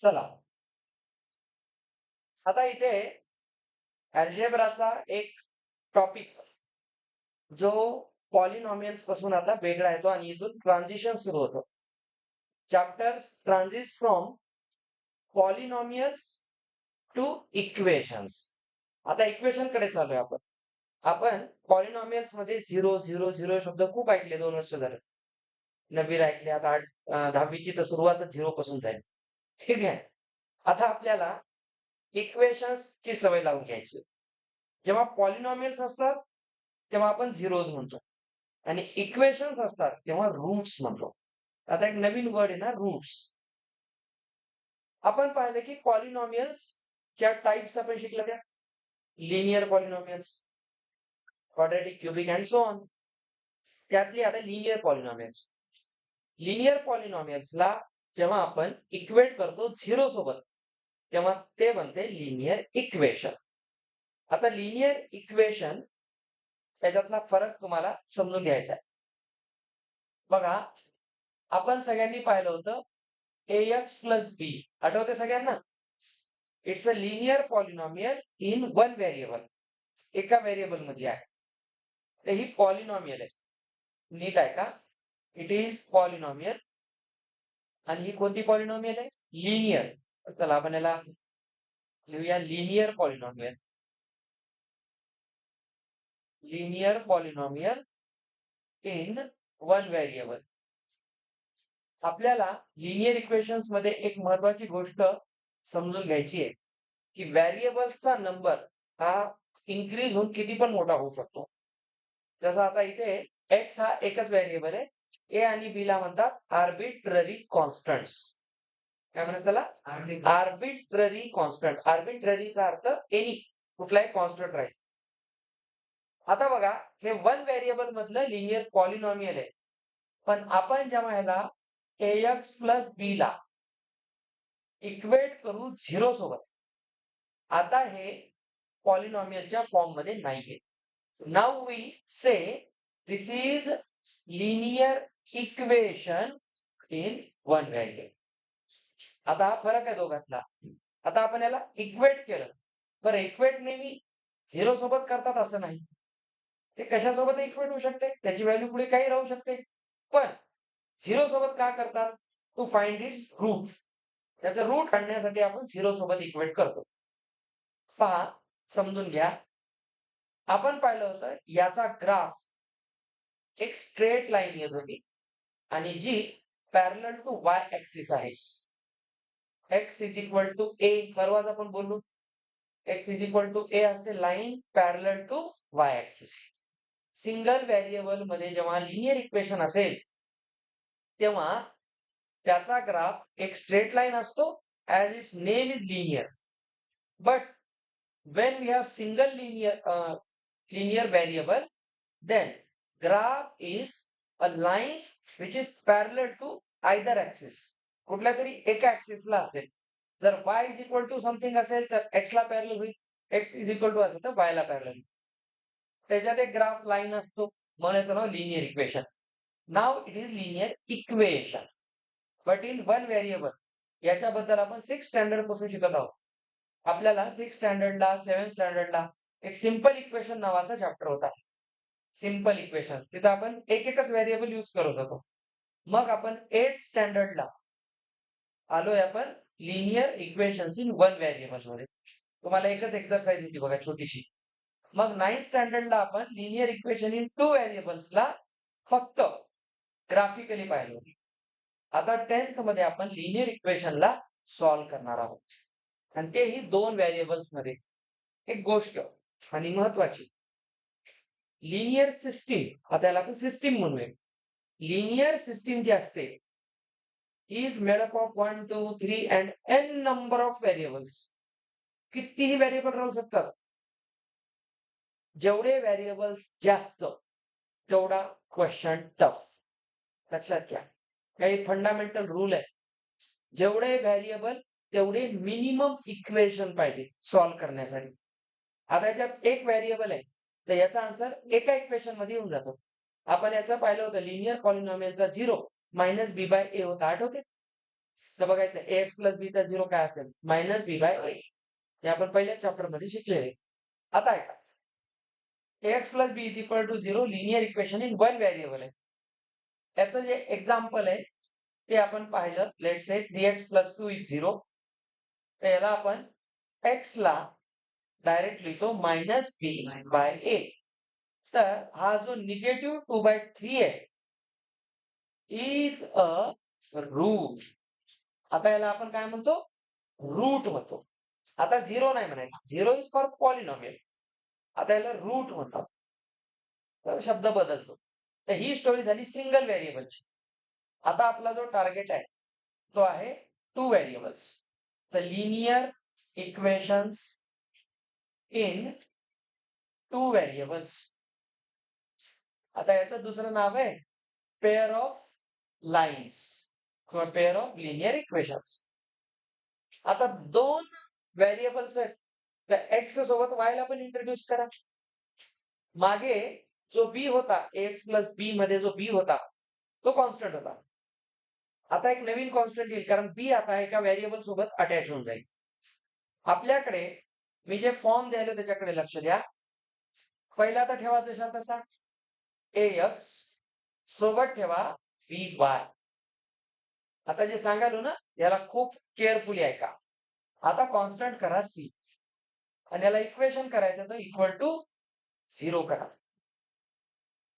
चला, आता इथे अल्जेब्राचा एक टॉपिक जो पॉलिनॉमियल्स पासून आता वेगळा येतो आणि इथून ट्रान्झिशन सुरू होतं. Chapters transit from polynomials to equations. आता इक्वेशन कडे चालूय आपण. आपण पॉलिनॉमियल्स मध्ये 0 0 0 शब्द खूप ऐकले 2 वर्ष झाले. 9वीला ऐकले, आता 10वीची तर सुरुवातच 0 पासून जाईल. ठीक आहे. आता आपल्याला इक्वेशन्स ची सवय लावून घ्यायची. जेव्हा पॉलिनॉमियल्स असतात तेव्हा आपण झिरोज म्हणतो आणि इक्वेशन्स असतात तेव्हा रूट्स म्हणतो. आता एक नवीन वर्ड आहे ना, रूट्स. आपण पाहिलं की पॉलिनॉमियल्स च्या टाइप्स आपण शिकलं त्या linear polynomials, quadratic, cubic and so on. त्यातली आता लिनियर पॉलिनॉमियल्स. लिनियर पॉलिनॉमियल्सला जेव्हा आपण इक्वेट करतो झिरो सोबत तेव्हा ते बनते लिनियर इक्वेशन. आता लिनियर इक्वेशन त्याच्यातला फरक तुम्हाला समजून घ्यायचा आहे. बघा, आपण सगळ्यांनी पाहिलं होतं ax प्लस बी, आठवते सगळ्यांना? It's a linear polynomial in one variable. एका व्हेरिएबल मध्ये आहे. तर ही पॉलिनॉमियल आहे. नीट आहे का? It is polynomial. आणि ही कोणती पॉलिनॉमियल आहे? लिनियर. चला आपण याला लिहूया linear polynomial. Linear polynomial in one variable. आपल्याला लिनियर इक्वेशन्स मध्ये एक महत्वाची गोष्ट समजून घ्यायची आहे की व्हेरिएबल्सचा नंबर हा इन्क्रीज होऊन किती पण मोठा होऊ शकतो. जसं आता इथे एक्स हा एकच व्हेरिएबल आहे. ए आणि बी ला म्हणतात आर्बिट्ररी कॉन्स्टंट्स. काय म्हणतात त्याला? Arbitrary constant. आर्बिट्ररीचा अर्थ एनी, कुठलाही कॉन्स्टंट राहील. आता बघा, हे वन व्हेरिएबल मधलं लिनियर पॉलिनॉमियल आहे. पण आपण जेव्हा ह्याला ax प्लस बी ला इक्वेट करू झिरो सोबत, आता हे पॉलिनॉमियलच्या फॉर्म मध्ये नाहीये. Now we say this is linear equation in one variable. आता हा फरक आहे दोघांतला. आता आपण याला इक्वेट केलं. बरं, इक्वेट नेहमी झिरो सोबत करतात असं नाही. ते कशासोबत इक्वेट होऊ शकते, त्याची व्हॅल्यू पुढे काही राहू शकते. पण झिरो सोबत का करतात? To find its root. त्याचं रूट काढण्यासाठी आपण झिरो सोबत इक्वेट करतो. पहा, समजून घ्या. आपण पाहिलं होतं याचा ग्राफ एक स्ट्रेट लाईन येत होती आणि जी पॅरलल टू वाय ऍक्सिस आहे. X is equal to a, परवाच आपण बोललो x is equal to a असते line parallel to y axis. Single variable मध्ये जेव्हा लिनियर इक्वेशन असेल तेव्हा त्याचा ग्राफ एक स्ट्रेट लाईन असतो, as its name is linear. But when we have single linear variable, then graph is a line which is parallel to either axis. कुठल्या तरी एका ऍक्सिसला असेल. जर y is equal to something असेल तर x ला parallel होईल, x इज इक्वल टू असेल तर y ला पॅरलल होईल. त्याच्यात एक ग्राफ लाईन असतो, म्हणून याचं नाव लिनियर इक्वेशन. नाव it is linear equation. But in one variable. याच्याबद्दल आपण 6th स्टँडर्ड पासून शिकत आहोत. आपल्याला 6th स्टँडर्डला 7th स्टँडर्डला एक सिंपल इक्वेशन नावाचा चॅप्टर होता. Simple equations. तिथं आपण एक एकच व्हेरिएबल यूज करत होतो. मग आपण 8th स्टँडर्डला आलोय आपण linear equations in one variable मध्ये. तुम्हाला एकच एक्सरसाइज होती बघा, छोटीशी. मग 9th स्टँडर्डला आपण लिनियर इक्वेशन इन टू व्हेरिएबल्सला फक्त ग्राफिकली पाहिलं होती. आता 10th मध्ये आपण लिनियर इक्वेशनला सॉल्व्ह करणार आहोत, आणि तेही दोन व्हेरिएबल्स मध्ये. एक गोष्ट आणि महत्वाची, लिनियर सिस्टीम, आता याला आपण सिस्टीम म्हणूया. लिनियर सिस्टीम जी असते is made up of 1 2 3 and n number of variables. कितीही व्हेरिएबल राहू शकतात. जेवढे व्हेरिएबल्स जास्त तेवढा क्वेश्चन टफ. लक्षात घ्या, काही फंडामेंटल रूल आहे. जेवढे व्हेरिएबल तेवढे मिनिमम इक्वेशन पाहिजे सॉल्व्ह करण्यासाठी. आता याच्यात एक व्हेरिएबल आहे तर याचा आन्सर एका इक्वेशन मध्ये येऊन जातो. आपण याचं पाहिलं होतं लिनियर पॉलिनॉमियलचा 0 मायनस बी बाय ए होता, आठवते? तर बघा इथे ax प्लस b चा 0 काय असेल मायनस बी बाय ए. हे आपण पहिल्याच चॅप्टर मध्ये शिकलेले. आता ऐका ax plus b is equal to 0 linear equation in one variable आहे. त्याचं जे एक्झाम्पल आहे ते आपण पाहिलं. Let's say 3x plus 2 is 0. तर याला आपण x ला डायरेक्ट लिहितो मायनस बी बाय ए. तर हा जो निगेटिव्ह 2/3 आहे इज अ रूट. आता याला आपण काय म्हणतो रूट म्हणतो. आता 0 नाही म्हणायचं. 0 इज फॉर पॉलिनॉमियल. आता याला रूट म्हणतात. तर शब्द बदलतो. तर ही स्टोरी झाली सिंगल व्हेरिएबलची. आता आपला जो टार्गेट आहे तो आहे 2 variables. The linear equations in 2 variables. आता याचं दुसरं नाव आहे पेअर ऑफ लाईन्स किंवा पेअर ऑफ लिनियर इक्वेशन्स. आता 2 व्हेरिएबल्स आहेत. तर एक्स सोबत वाय ला पण इंट्रोड्यूस करा. मागे जो बी होता ax प्लस बी मध्ये जो बी होता तो कॉन्स्टंट होता. आता एक नवीन कॉन्स्टंट येईल कारण बी आता एका व्हेरिएबल सोबत अटॅच होऊन जाईल. आपल्याकडे मी जे फॉर्म द्यायला त्याच्याकडे लक्ष द्या. पहिला तर ठेवा जसा तसा ax सोबत ठेवा by. आता जे सांगालो ना याला खूप केअरफुली ऐका. आता कॉन्स्टंट करा सी आणि याला इक्वेशन करायचं तर इक्वल टू 0 करा.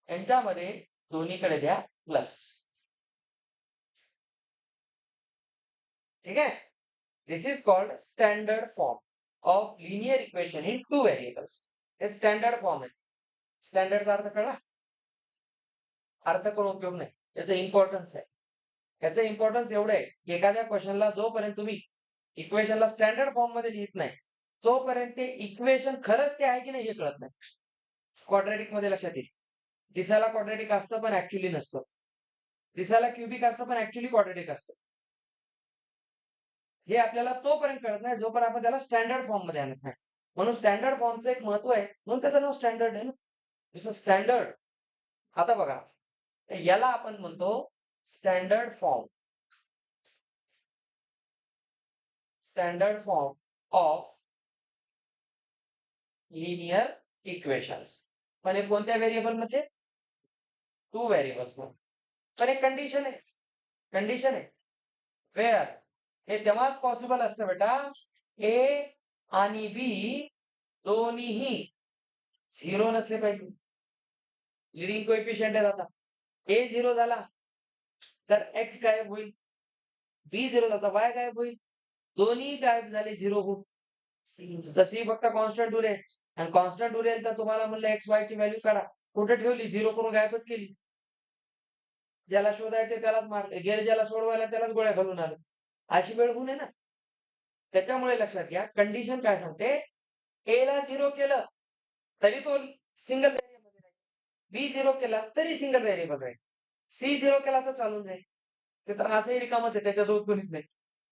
यांच्यामध्ये दोन्हीकडे द्या प्लस. ठीक आहे. This is called standard form of linear equation in 2 variables. हे स्टँडर्ड फॉर्म आहे. स्टँडर्डचा अर्थ कळला. अर्थ करून उपयोग नाही. याचं इम्पॉर्टन्स आहे. याचं इम्पॉर्टन्स एवढं आहे की एखाद्या क्वेश्चनला जोपर्यंत तुम्ही इक्वेशनला स्टँडर्ड फॉर्म मध्ये लिहित नाही तोपर्यंत ते इक्वेशन खरंच ते आहे की नाही हे कळत नाही. क्वाड्रॅटिक मध्ये लक्षात येईल. दिसायला क्वाड्रॅटिक असतं पण ऍक्च्युअली नसतं. दिसायला क्युबिक असतं पण ऍक्च्युअली क्वाड्रॅटिक असतं. हे आपल्याला तोपर्यंत कळत नाही जोपर्यंत आपण त्याला स्टँडर्ड फॉर्म मध्ये आणत नाही. म्हणून स्टँडर्ड फॉर्मचं एक महत्व आहे म्हणून त्याचं नाव स्टँडर्ड आहे ना. दिस स्टँडर्ड. आता बघा याला आपण म्हणतो standard form. Standard form of linear equations. पण हे कोणत्या व्हेरिएबल मध्ये 2 व्हेरिएबल्स मध्ये. पण एक कंडिशन आहे. कंडिशन आहे वेअर हे तेव्हाच पॉसिबल असतं बेटा ए आणि बी दोन्हीही 0 नसले पाहिजे. लिडिंग कोएफिशियंट आहे. आता ए 0 झाला तर एक्स गायब होईल. बी 0 झाला वाय गायब होईल. दोन्ही गायब झाले 0 होऊन. तर सी फक्त कॉन्स्टंट उरेल आणि कॉन्स्टंट उरेल तर तुम्हाला म्हणलं एक्स वाय ची व्हॅल्यू काढा. कुठे ठेवली 0 करून गायबच केली. ज्याला शोधायचे त्यालाच मारले. गेले ज्याला सोडवायला त्यालाच गोळ्या घालून आले. अशी वेळ होऊ नये ना. त्याच्यामुळे लक्षात घ्या कंडिशन काय सांगते ए ला 0 केलं तरी तो सिंगल व्हेरिएबल राहील. बी 0 केला तरी सिंगल व्हेरिएबल राहील. सी 0 केला तर चालून जाईल. ते तर असंही रिकामच आहे त्याच्यासोबत कोणीच नाही.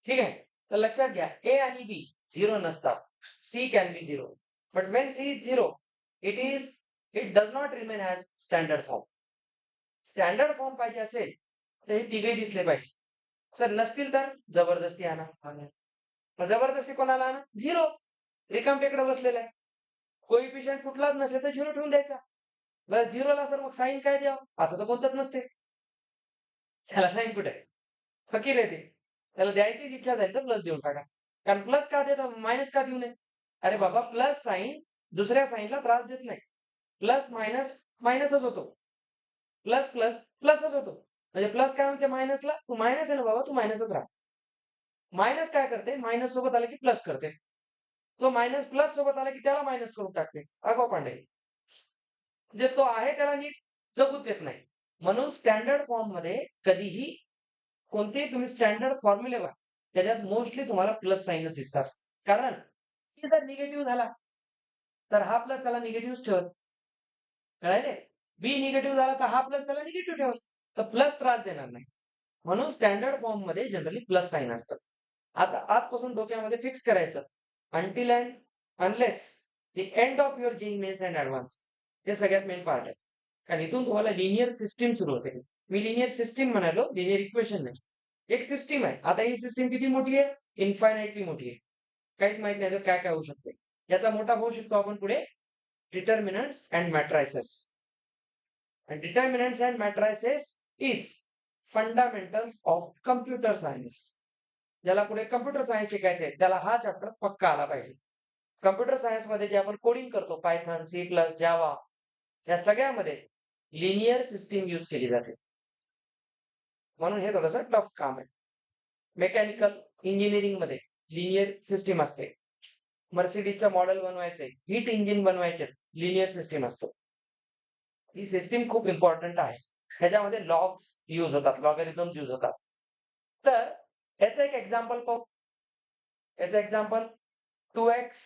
ठीक आहे. तर लक्षात घ्या ए आणि बी 0 नसतात. C can be 0 but when c is 0 it does not remain as standard form. Standard form पाहिजे असेल तर हे तिघही दिसले पाहिजे. सर नसतील तर जबरदस्ती आणा. जबरदस्ती कोणाला आणा 0. रिकामटेकडे बसलेला आहे. कोइफिशियंट कुठलाच नसेल तर 0 ठेवून द्यायचा. बरं 0 ला सर मग साईन काय द्यावं असं तर कोणतंच नसते. त्याला साईन कुठे फकीर आहे ते. त्याला द्यायचीच इच्छा झाली तर प्लस देऊन टाका. कारण प्लस का देतात मायनस का देऊ नये. अरे बाबा प्लस साईन दुसऱ्या साईनला त्रास देत नाही. प्लस मायनस मायनसच होतो. प्लस प्लस प्लसच होतो. म्हणजे प्लस काय म्हणते मायनसला तू मायनस आहे ना बाबा तू मायनसच राहा. मायनस काय करते मायनस सोबत आले की प्लस करते. तो मायनस प्लस सोबत आला की त्याला मायनस करून टाकते. अगो पांडे जे तो आहे त्याला नीट जगूच देत नाही. म्हणून स्टँडर्ड फॉर्म मध्ये कधीही कोणतेही तुम्ही स्टँडर्ड फॉर्म्युले बघा त्याच्यात मोस्टली तुम्हाला प्लस साईन दिसतात. कारण सी जर निगेटिव्ह झाला तर हा प्लस त्याला निगेटिव्ह ठेवत. कळायले. बी निगेटिव्ह झाला तर हा प्लस त्याला निगेटिव्ह ठेवत. तर प्लस त्रास देणार नाही. म्हणून स्टँडर्ड फॉर्म मध्ये जनरली प्लस साईन असतं. आता आजपासून डोक्यामध्ये फिक्स करायचं until and unless the end of your JEE Mains and advance. हे सगळ्यात मेन पार्ट आहे. कारण इथून तुम्हाला लिनियर सिस्टीम सुरू होते. मी लिनियर सिस्टीम म्हणालो लिनियर इक्वेशन नाही. एक सिस्टीम आहे. आता ही सिस्टीम किती मोठी आहे? इन्फायनाइटली मोठी आहे. काहीच माहित नाही तर काय-काय होऊ शकते. याचा मोठा होऊ शकतो आपण पुढे determinants and matrices. And determinants and matrices is fundamentals of computer science. ज्याला पुढे कम्प्युटर सायन्स शिकायचे त्याला हा चॅप्टर पक्का आला पाहिजे. कम्प्युटर सायन्स मध्ये जे आपण कोडिंग करतो पायथन, सी प्लस, जावा या सगळ्यामध्ये लिनियर सिस्टीम यूज केली जाते. म्हणून हे थोडंसं टफ काम आहे. मेकॅनिकल इंजिनिअरिंग मध्ये लिनियर सिस्टीम असते. मर्सिडीजचं मॉडेल बनवायचंय, हीट इंजिन बनवायचे, लिनियर सिस्टीम असतो. ही सिस्टीम खूप इम्पॉर्टंट आहे. ह्याच्यामध्ये लॉग्स यूज होतात, लॉगॅरिथम्स यूज होतात. तर याचं एक एक्झाम्पल पाहू. याचं example 2x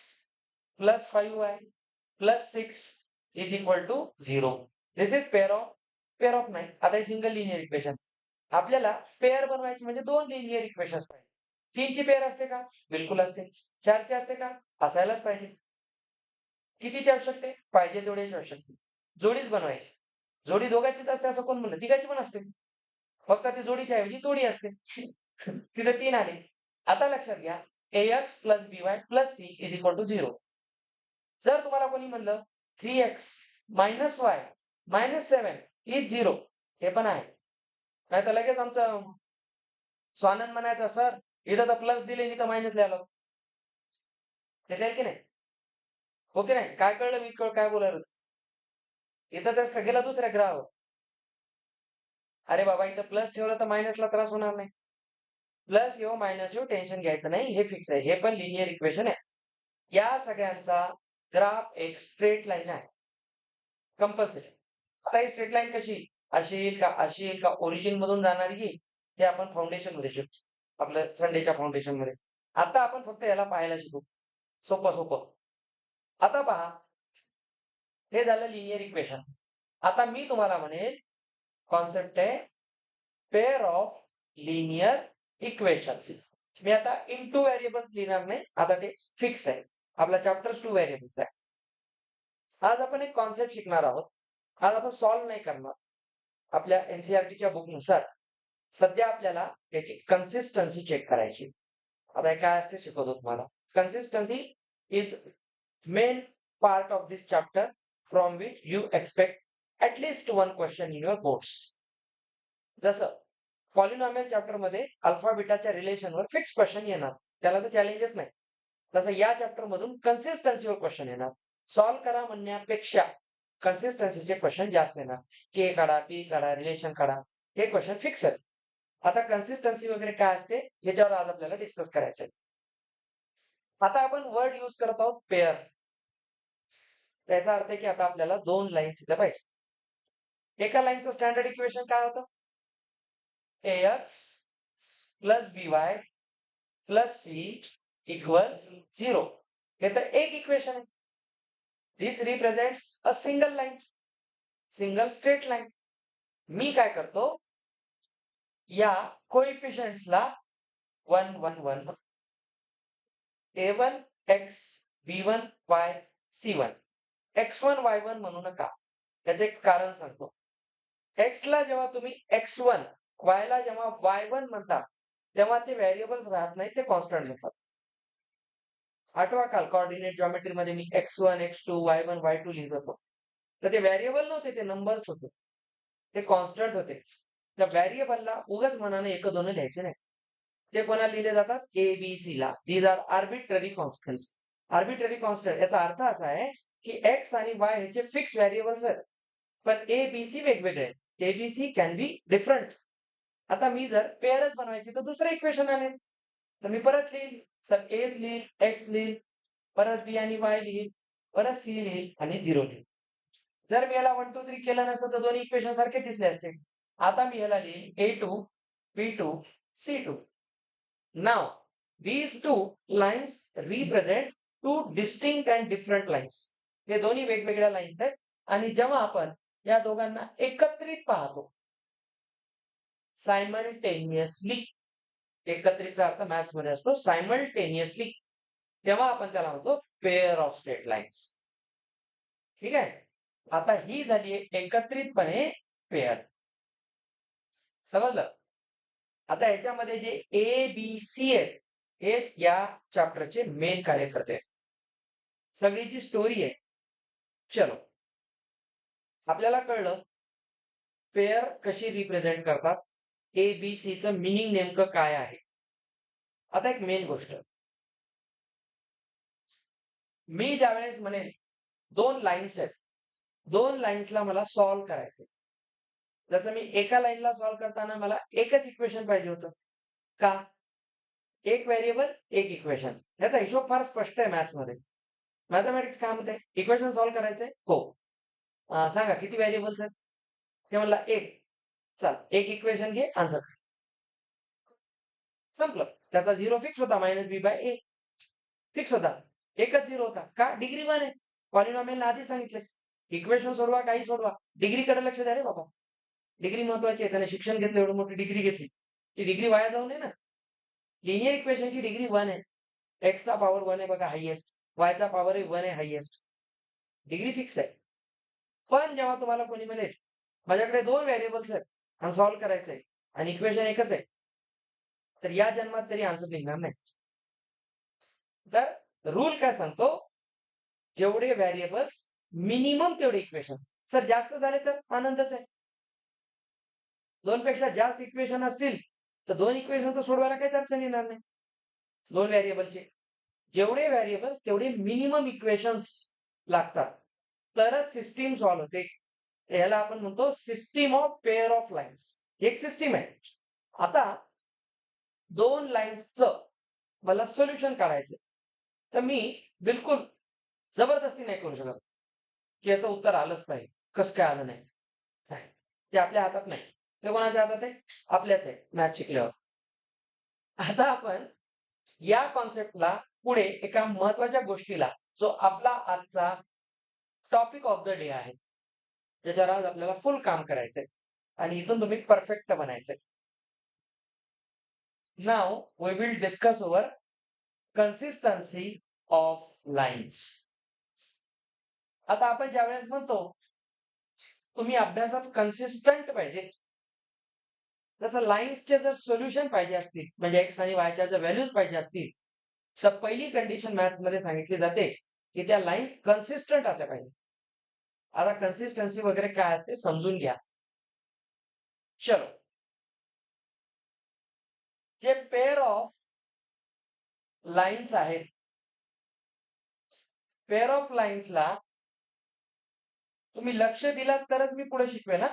plus 5y plus 6 is equal to 0. This is pair of 9. आता हे सिंगल लिनियर इक्वेशन. आपल्याला पेअर बनवायची म्हणजे दोन लिनियर इक्वेशन्स पाहिजे. 3 ची पेअर असते का? बिलकुल असते. 4 ची असते का? असायलाच पाहिजे. कितीची आवश्यकते? पाहिजे तेवढ्याची आवश्यकते. जोडीच बनवायची. जोडी दोघांचीच असते असं कोण म्हणलं? तिघाची पण असते. फक्त ती जोडीच्या ऐवजी जोडी असते. तिथे 3 आले. आता लक्षात घ्या ax plus by plus c is equal to 0. जर तुम्हाला कोणी म्हणलं 3x minus y minus 7 is 0 हे पण आहे. नाही तर लगेच आमचं स्वानंद म्हणायचं सर इथं तर प्लस दिले इथं मायनस लिहायला. ते की नाही? हो की नाही? काय कळलं मी काय बोलायला होतो? इथंच का गेला दुसऱ्या ग्रहावर? अरे बाबा इथं प्लस ठेवलं तर मायनसला त्रास होणार नाही. प्लस येऊ मायनस येऊ टेन्शन घ्यायचं नाही. हे फिक्स आहे. हे पण लिनियर इक्वेशन आहे. या सगळ्यांचा ग्राफ एक स्ट्रेट लाईन आहे. कंपल्सरी. आता ही स्ट्रेट लाईन कशी? अशी येईल का ओरिजिन मधून जाणार येईल हे आपण फाउंडेशन मध्ये शिकतो. आपल्या संडेच्या फाउंडेशन मध्ये. आता आपण फक्त याला पाहायला शिकू. सोपं. आता पहा हे झालं लिनियर इक्वेशन. आता मी तुम्हाला म्हणेल कॉन्सेप्ट आहे पेअर ऑफ लिनियर इक्वेशन्स. मी आता इन टू व्हेरिएबल्स लिहिणार नाही. आता ते फिक्स आहे. आपला चॅप्टर 2 व्हेरिएबल्स आहे. आज आपण एक कॉन्सेप्ट शिकणार आहोत. आज आपण सॉल्व्ह नाही करणार. आपल्या एनसीईआरटीच्या बुकनुसार सध्या आपल्याला याची कन्सिस्टन्सी चेक करायची. आता काय असते शिकवतो तुम्हाला. Consistency is main part of this chapter from which you expect at least one question in your boards. जसं पॉलिनॉमियल चॅप्टर मध्ये अल्फा बीटाच्या रिलेशनवर फिक्स क्वेश्चन येणार. त्याला तर चॅलेंजेस नाही. तसं या चॅप्टर मधून कन्सिस्टन्सीवर क्वेश्चन येणार. सॉल्व्ह करा म्हणण्यापेक्षा कन्सिस्टन्सीचे क्वेश्चन जास्त येणार. के काढा, पी काढा, रिलेशन काढा. हे क्वेश्चन फिक्स आहेत. आता कन्सिस्टन्सी वगैरे काय असते याच्यावर आज आपल्याला डिस्कस करायचं आहे. आता आपण वर्ड यूज करत आहोत पेअर. त्याचा अर्थ आहे की आता आपल्याला 2 लाईन्स इथं पाहिजे. एका लाईनचं स्टँडर्ड इक्वेशन काय होतं? ax plus by plus c equals 0. हे तर एक इक्वेशन आहे. This represents a single line, single straight line. मी काय करतो या कोइफिशियंट्सला 1 1 1 a1 x b1 y c1 x1 y1 म्हणू नका. त्याचे एक कारण सांगतो. x ला जेव्हा तुम्ही x1 y ला जेव्हा y1 म्हणता तेव्हा ते व्हेरिएबल्स राहत नाही, ते कॉन्स्टंट होतात. आठवा काल कोऑर्डिनेट जॉमेट्री मध्ये मी x1 x2 y1 y2 लिहित होतो. तर ते व्हेरिएबल नव्हते, ते नंबर्स होते. ते कॉन्स्टंट होते. त्या व्हेरिएबलला उगाच मनाने 1 2 लिहायचे नाही. ते कोणाला लिहिले जातात? ए बी सी ला. These are arbitrary constants. Arbitrary constant याचा अर्थ असा आहे की x आणि y ह्याचे फिक्स व्हेरिएबल्स आहेत. पण ए बी सी वेगवेगळे आहेत. A b c can be different. आता मी जर पेअरच बनवायची तर दुसरं इक्वेशन आणेल. तर मी परत लिहील. सर एज लिहील, एक्स लिहील, परत बी आणि वाय लिहील, परत सी लिहील आणि 0 लिहील. जर मी याला 1 2 3 केलं नसतं तर दोन्ही इक्वेशन सारखे दिसले असते. आता मी याला लिहील A2 B2 C2. Now these two lines represent two distinct and different lines. हे दोन्ही वेगवेगळ्या लाईन्स आहेत आणि जेव्हा आपण या दोघांना एकत्रित पाहतो सायमल्टेनियसली, एकत्रितचा अर्थ मॅथ्स मध्ये असतो सायमल्टेनियसली, तेव्हा आपण त्याला म्हणतो पेअर ऑफ स्ट्रेट लाईन्स. ठीक आहे. आता ही झाली एकत्रितपणे पेअर. समजलं? आता याच्यामध्ये जे ए बी सी आहेत हेच या चॅप्टरचे मेन कार्यकर्ते आहेत. सगळी जी स्टोरी आहे, चलो आपल्याला कळलं पेअर कशी रिप्रेझेंट करतात, ए बी सीचं मिनिंग नेमकं काय आहे. आता एक मेन गोष्ट, मी ज्यावेळेस म्हणेन 2 लाईन्स आहेत, 2 लाईन्सला मला सॉल्व्ह करायचंय. जसं मी एका लाईनला सॉल्व्ह करताना मला एकच इक्वेशन पाहिजे होतं. का? एक व्हेरिएबल, एक इक्वेशन. याचा हिशोब फार स्पष्ट आहे मॅथ्समध्ये. मॅथेमॅटिक्स काय म्हणते? इक्वेशन सॉल्व्ह करायचंय? हो. सांगा किती व्हेरिएबल्स आहेत? ते म्हणला 1. चल, एक इक्वेशन घे, आन्सर कर. संपलं. त्याचा 0 फिक्स होता -b/a. फिक्स होता. एकच 0 होता. का? डिग्री 1 आहे. पॉलिनॉमियलने आधीच सांगितलंय. इक्वेशन सोडवा, काही सोडवा. डिग्रीकडे लक्ष द्या रे बाबा. डिग्री महत्वाची आहे. त्याने शिक्षण घेतलं, एवढी मोठी डिग्री घेतली. ती डिग्री वाया जाऊ नये ना. लिनियर इक्वेशनची डिग्री 1 आहे. एक्सचा पॉवर 1 आहे बघा हायेस्ट. वायचा पॉवर 1 आहे हायेस्ट. डिग्री फिक्स आहे. पण जेव्हा तुम्हाला कोणी म्हणेल, माझ्याकडे 2 व्हेरिएबल्स आहेत आणि सॉल्व्ह करायचंय आणि इक्वेशन एकच आहे. तर या जन्मात तरी आन्सर निघणार नाही. तर रूल काय सांगतो? जेवढे व्हेरिएबल्स मिनिमम तेवढे इक्वेशन. सर जास्त झाले तर आनंदच आहे. 2 पेक्षा जास्त इक्वेशन असतील तर 2 इक्वेशन तर सोडवायला काहीच अडचण येणार नाही. 2 व्हेरिएबलचे. जेवढे व्हेरिएबल्स तेवढे मिनिमम इक्वेशन्स लागतात. तरच सिस्टीम सॉल्व्ह होते. याला आपण म्हणतो system of pair of lines. एक सिस्टीम आहे. आता 2 लाईन्सचं मला सोल्युशन काढायचं. तर मी बिलकुल जबरदस्ती नाही करू शकत, की याचं उत्तर आलंच पाहिजे. कसं काय आलं नाही? नाही. ते आपल्या हातात नाही. ते कोणाच्या हातात आहे? आपल्याच आहे मॅथ शिकल्यावर. आता आपण या कॉन्सेप्टला पुढे एका महत्त्वाच्या गोष्टीला, जो आपला आजचा टॉपिक ऑफ द डे आहे. त्याच्यावर आज आपल्याला फुल काम करायचंय आणि इथून तुम्ही परफेक्ट बनायचंय. Now we will discuss over consistency of lines. आता आपण ज्यावेळेस म्हणतो तुम्ही अभ्यासात कन्सिस्टंट पाहिजे, जसं लाईन्सचे जर सोल्युशन पाहिजे असतील, म्हणजे एक्स आणि वायच्या जर व्हॅल्यूज पाहिजे असतील, तर पहिली कंडिशन मॅथ्समध्ये सांगितली जाते की त्या लाईन कन्सिस्टंट असल्या पाहिजे. आता कन्सिस्टन्सी वगैरे काय असते समजून घ्या. चलो, जे पेअर ऑफ लाईन्स आहेत, पेअर ऑफ लाईन्सला तुम्ही लक्ष दिलात तरच मी पुढे शिकवेन ना.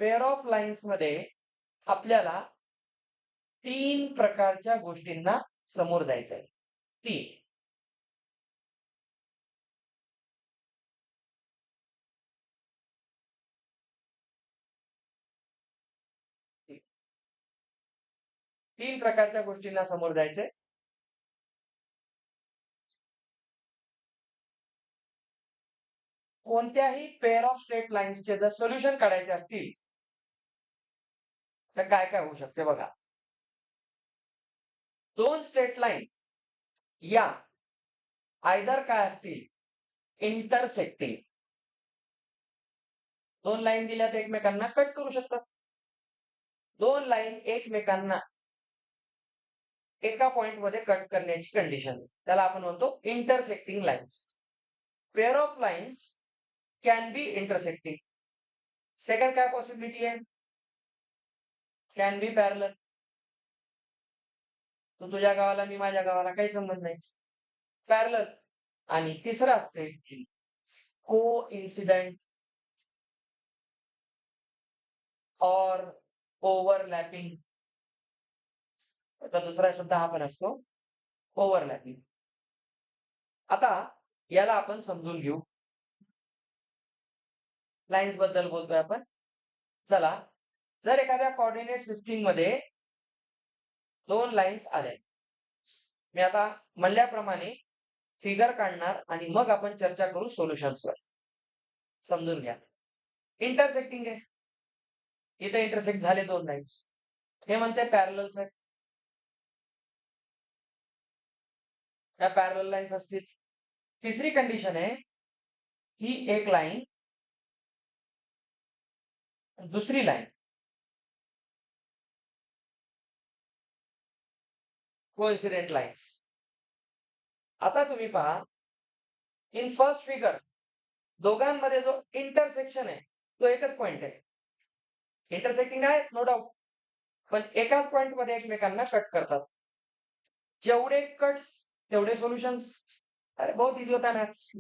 पेअर ऑफ लाईन्स मध्ये आपल्याला 3 प्रकारच्या गोष्टींना समोर जायचं आहे. 3. 3 प्रकारच्या गोष्टींना समोर जायचंय. कोणत्याही पेअर ऑफ स्ट्रेट लाईन्सचे जर सोल्युशन काढायचे असतील तर काय काय होऊ शकते बघा. 2 स्ट्रेट लाईन या आयदर काय असतील, इंटरसेक्टिंग. 2 लाईन दिल्या तर एकमेकांना कट करू शकतात. 2 लाईन एकमेकांना एका पॉइंट मध्ये कट करण्याची कंडिशन, त्याला आपण म्हणतो intersecting lines. Pair of lines can be intersecting. Second काय पॉसिबिलिटी आहे? Can be parallel. तू तुझ्या गावाला, मी माझ्या गावाला, काही संबंध नाही, पॅरलल. आणि तिसरं असते को इन्सिडेंट और ओव्हरलॅपिंग. त्याचा दुसरा शब्द हा पण असतो ओव्हरलॅपिंग. आता याला आपण समजून घेऊ. लाईन्स बद्दल बोलतोय आपण. चला, जर एखाद्या कोऑर्डिनेट सिस्टीम मध्ये 2 लाईन्स आल्या, मी आता म्हणल्याप्रमाणे फिगर काढणार आणि मग आपण चर्चा करू सोल्युशन्सवर. समजून घ्या. इंटरसेक्टिंग आहे, इथे इंटरसेक्ट झाले 2 लाईन्स, हे म्हणते पॅरलल्स आहेत. त्या पॅरलल लाईन्स असतील. तिसरी कंडिशन आहे, ही एक लाईन दुसरी लाईन कोइन्सिडेंट लाईन्स. आता तुम्ही पहा, इन फर्स्ट फिगर दोघांमध्ये जो इंटरसेक्शन आहे तो एकच पॉइंट आहे. इंटरसेक्टिंग आहे नो डाऊट, पण एकाच पॉइंट मध्ये एकमेकांना कट करतात. जेवढे कट्स तेवढे सोल्युशन्स. अरे बहुत इझी होता मॅथ्स.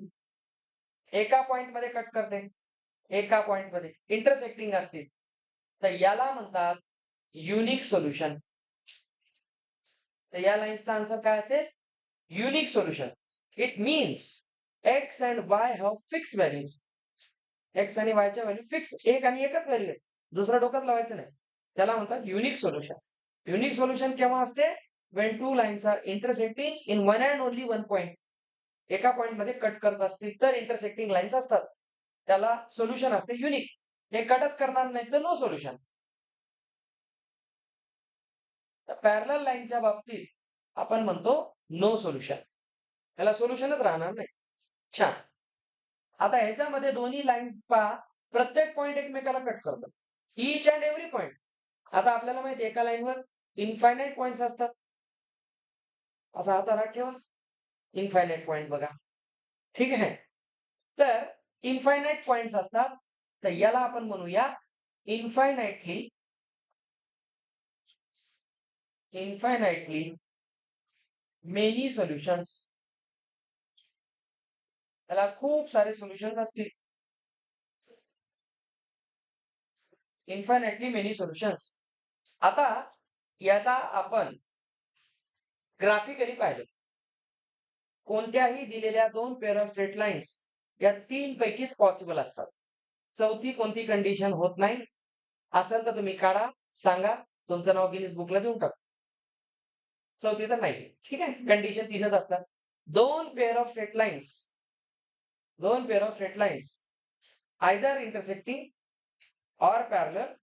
एका पॉइंट मध्ये कट करते, एका पॉइंट मध्ये इंटरसेक्टिंग असतील तर याला म्हणतात युनिक सोल्युशन. तर या लाईन्सचा आन्सर काय असेल? Unique solution. It means x and Y have fix values. X आणि वायच्या व्हॅल्यू फिक्स, एक आणि एकच व्हॅल्यू आहे, दुसरा डोक्यात लावायचं नाही. त्याला म्हणतात युनिक सोल्युशन. युनिक सोल्युशन केव्हा असते? when two lines are intersecting in one and only one point. एका पॉइंट मध्ये कट करत असतील तर इंटरसेक्टिंग लाईन्स असतात, त्याला सोल्युशन असते युनिक. हे कटच करणार नाही तर नो सोल्युशन. पॅरलल लाईनच्या बाबतीत आपण म्हणतो नो सोल्युशन, त्याला सोल्युशनच राहणार नाही. छान. आता ह्याच्यामध्ये दोन्ही लाईन्स पहा, प्रत्येक पॉइंट एकमेकाला कट करतात, ईच अँड एव्हरी पॉइंट. आता आपल्याला माहिती आहे एका लाईनवर इन्फायनाइट पॉइंट्स असतात. असा हाताला ठेवा, इन्फायनाइट पॉइंट बघा. ठीक आहे, तर इन्फायनाइट पॉइंट्स असतात, तर याला आपण म्हणूया इन्फायनाइटली मेनी सोल्युशन्स. त्याला खूप सारे सोल्युशन्स असतील. Infinitely many solutions. आता याचा आपण ग्राफिकली पाहिलं, कोणत्याही दिलेल्या दोन पेअर ऑफ स्ट्रेट लाईन्स या तीन पैकीच पॉसिबल असतात. चौथी कोणती कंडिशन होत नाही. असेल तर तुम्ही काढा, सांगा, तुमचं नाव गिनीज बुकला देऊन टाका. चौथी तर नाही. ठीक आहे, कंडिशन तीनच असतात. दोन pair of straight lines either intersecting और पॅरलल